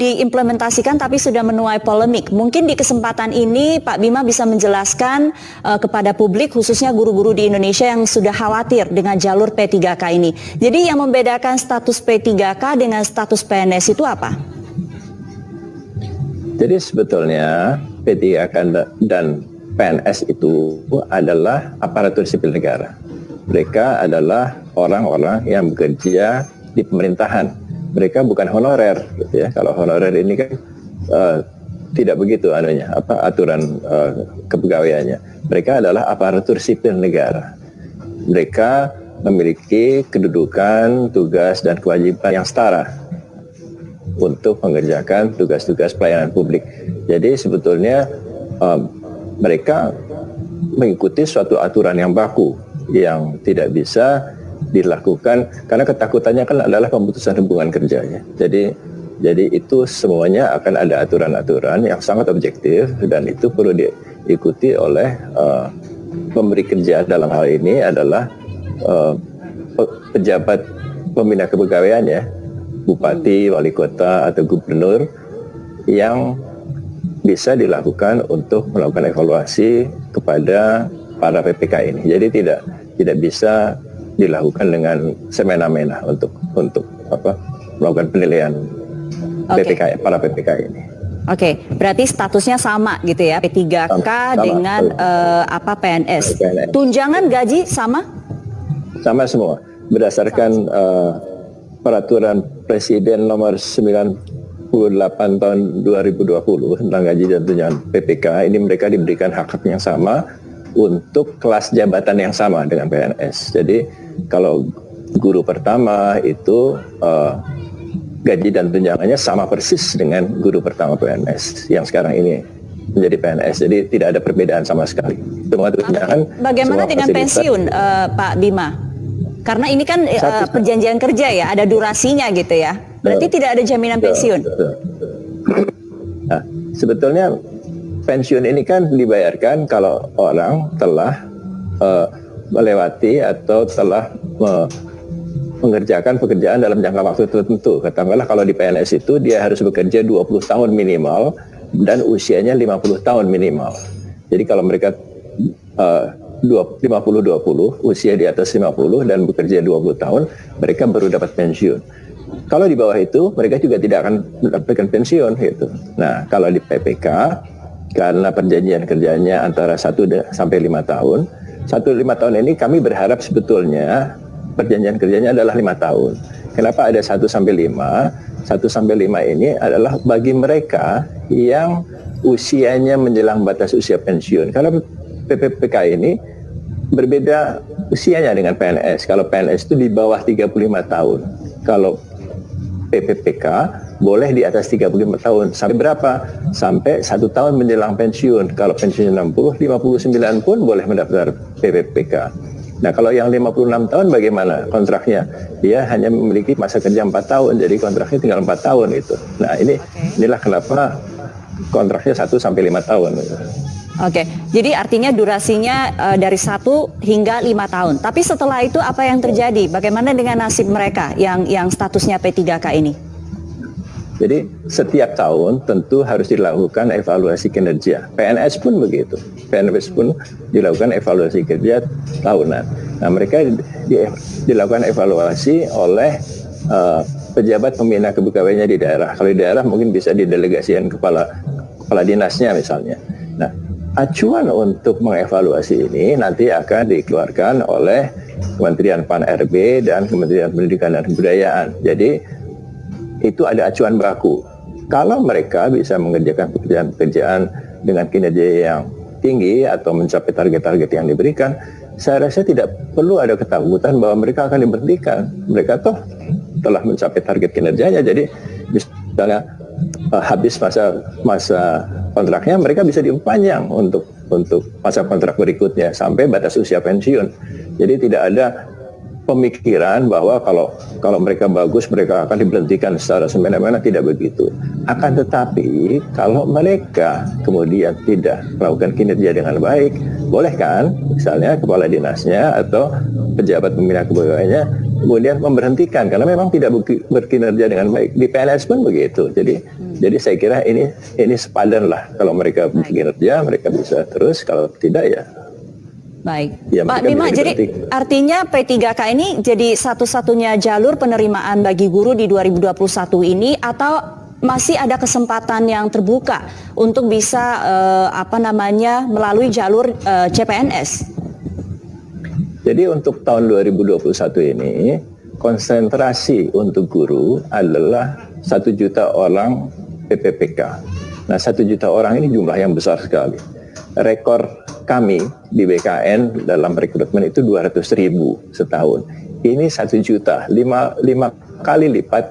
diimplementasikan tapi sudah menuai polemik. Mungkin di kesempatan ini Pak Bima bisa menjelaskan kepada publik khususnya guru-guru di Indonesia yang sudah khawatir dengan jalur P3K ini. Jadi yang membedakan status P3K dengan status PNS itu apa? Jadi sebetulnya P3K dan PNS itu adalah aparatur sipil negara. Mereka adalah orang-orang yang bekerja di pemerintahan. Mereka bukan honorer, gitu ya. Kalau honorer ini kan tidak begitu aturan kepegawaiannya. Mereka adalah aparatur sipil negara. Mereka memiliki kedudukan, tugas dan kewajiban yang setara untuk mengerjakan tugas-tugas pelayanan publik. Jadi sebetulnya mereka mengikuti suatu aturan yang baku yang tidak bisa dilakukan karena ketakutannya kan adalah pemutusan hubungan kerjanya. Jadi itu semuanya akan ada aturan-aturan yang sangat objektif dan itu perlu diikuti oleh pemberi kerja. Dalam hal ini adalah pejabat pembina kepegawaian ya, bupati, wali kota atau gubernur yang bisa dilakukan untuk melakukan evaluasi kepada para PPK ini. Jadi tidak bisa dilakukan dengan semena-mena untuk melakukan penilaian PPK, para PPK ini. Oke, berarti statusnya sama gitu ya, P3K sama, dengan PNS. Tunjangan gaji sama? Sama semua. Berdasarkan peraturan Presiden nomor 98 tahun 2020 tentang gaji dan tunjangan PPK, ini mereka diberikan hak yang sama untuk kelas jabatan yang sama dengan PNS. Jadi kalau guru pertama itu gaji dan tunjangannya sama persis dengan guru pertama PNS yang sekarang ini menjadi PNS. Jadi tidak ada perbedaan sama sekali. Bagaimana dengan pensiun, Pak Bima? Karena ini kan perjanjian kerja ya, ada durasinya gitu ya. Berarti tidak ada jaminan pensiun. Nah, sebetulnya pensiun ini kan dibayarkan kalau orang telah melewati atau telah mengerjakan pekerjaan dalam jangka waktu tertentu. Katakanlah kalau di PNS itu dia harus bekerja 20 tahun minimal dan usianya 50 tahun minimal. Jadi kalau mereka 50-20, usia di atas 50 dan bekerja 20 tahun, mereka baru dapat pensiun. Kalau di bawah itu, mereka juga tidak akan mendapatkan pensiun gitu. Nah, kalau di PPK, karena perjanjian kerjanya antara 1 sampai 5 tahun, 1-5 tahun ini kami berharap sebetulnya perjanjian kerjanya adalah 5 tahun. Kenapa ada 1 sampai 5? 1 sampai 5 ini adalah bagi mereka yang usianya menjelang batas usia pensiun. Karena PPK ini berbeda usianya dengan PNS. Kalau PNS itu di bawah 35 tahun. Kalau PPK boleh di atas 35 tahun. Sampai berapa? Sampai 1 tahun menjelang pensiun. Kalau pensiun 60, 59 pun boleh mendaftar PPK. Nah, kalau yang 56 tahun bagaimana kontraknya? Dia hanya memiliki masa kerja 4 tahun, jadi kontraknya tinggal 4 tahun itu. Nah, inilah kenapa kontraknya 1 sampai 5 tahun. Oke, jadi artinya durasinya dari 1 hingga 5 tahun. Tapi setelah itu apa yang terjadi? Bagaimana dengan nasib mereka yang statusnya P3K ini? Jadi setiap tahun tentu harus dilakukan evaluasi kinerja. PNS pun begitu. PNS pun dilakukan evaluasi kerja tahunan. Nah, mereka dilakukan evaluasi oleh pejabat pembina kepegawaiannya di daerah. Kalau di daerah mungkin bisa didelegasikan kepala dinasnya misalnya. Nah, acuan untuk mengevaluasi ini nanti akan dikeluarkan oleh Kementerian Pan-RB dan Kementerian Pendidikan dan Kebudayaan. Jadi itu ada acuan baku. Kalau mereka bisa mengerjakan pekerjaan-pekerjaan dengan kinerja yang tinggi atau mencapai target-target yang diberikan, saya rasa tidak perlu ada ketakutan bahwa mereka akan diberhentikan. Mereka toh telah mencapai target kinerjanya, jadi misalnya habis masa kontraknya, mereka bisa diperpanjang untuk masa kontrak berikutnya sampai batas usia pensiun. Jadi tidak ada pemikiran bahwa kalau mereka bagus mereka akan diberhentikan secara semena-mena, tidak begitu. Akan tetapi kalau mereka kemudian tidak melakukan kinerja dengan baik, boleh kan misalnya kepala dinasnya atau pejabat pembina kepegawaiannya kemudian memberhentikan karena memang tidak berkinerja dengan baik. Di PNS pun begitu. Jadi Jadi saya kira ini sepadan lah. Kalau mereka bekerja, mereka bisa terus. Kalau tidak ya. Baik, Ya, Pak Bima, jadi artinya P3K ini jadi satu-satunya jalur penerimaan bagi guru di 2021 ini, atau masih ada kesempatan yang terbuka untuk bisa melalui jalur CPNS? Jadi untuk tahun 2021 ini konsentrasi untuk guru adalah 1 juta orang PPPK. Nah, 1 juta orang ini jumlah yang besar sekali. Rekor kami di BKN dalam rekrutmen itu 200.000 setahun. Ini 1 juta, 5 kali lipat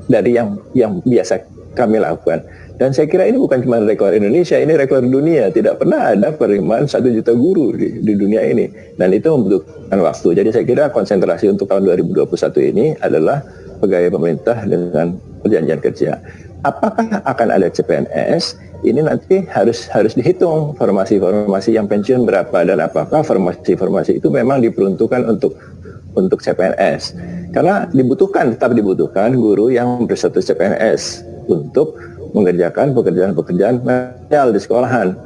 dari yang biasa kami lakukan. Dan saya kira ini bukan cuma rekor Indonesia, ini rekor dunia. Tidak pernah ada penerimaan 1 juta guru di dunia ini. Dan itu membutuhkan waktu. Jadi saya kira konsentrasi untuk tahun 2021 ini adalah pegawai pemerintah dengan perjanjian kerja. Apakah akan ada CPNS? Ini nanti harus dihitung formasi-formasi yang pensiun berapa, dan apakah formasi-formasi itu memang diperuntukkan untuk CPNS. Karena tetap dibutuhkan guru yang berstatus CPNS untuk mengerjakan pekerjaan-pekerjaan manual di sekolahan.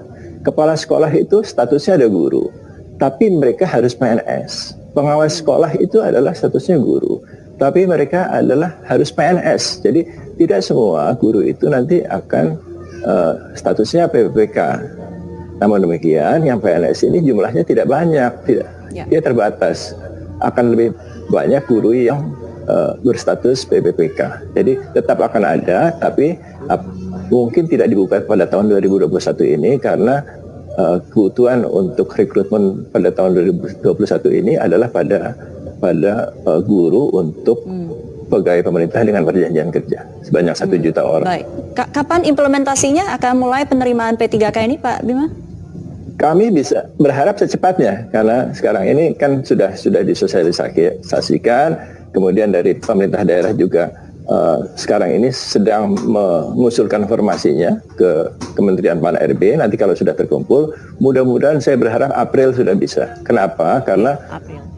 Kepala sekolah itu statusnya ada guru, tapi mereka harus PNS. Pengawas sekolah itu adalah statusnya guru, tapi mereka harus PNS. Jadi tidak semua guru itu nanti akan statusnya PPPK. Namun demikian, yang PNS ini jumlahnya tidak banyak, dia terbatas. Akan lebih banyak guru yang berstatus PPPK. Jadi tetap akan ada, tapi mungkin tidak dibuka pada tahun 2021 ini karena kebutuhan untuk rekrutmen pada tahun 2021 ini adalah pada guru untuk pegawai pemerintah dengan perjanjian kerja sebanyak 1 juta orang. Baik. Kapan implementasinya akan mulai penerimaan P3K ini, Pak Bima? Kami bisa berharap secepatnya, karena sekarang ini kan sudah disosialisasikan, kemudian dari pemerintah daerah juga sekarang ini sedang mengusulkan formasinya ke Kementerian Pan-RB. Nanti kalau sudah terkumpul, mudah-mudahan saya berharap April sudah bisa. Kenapa?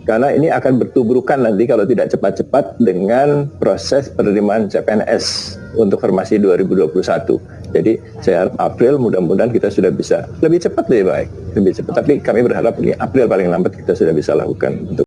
Karena ini akan bertubrukan nanti kalau tidak cepat-cepat dengan proses penerimaan CPNS untuk formasi 2021. Jadi saya harap April, mudah-mudahan kita sudah bisa lebih cepat, lebih baik, lebih cepat. Tapi kami berharap ini April paling lambat kita sudah bisa lakukan untuk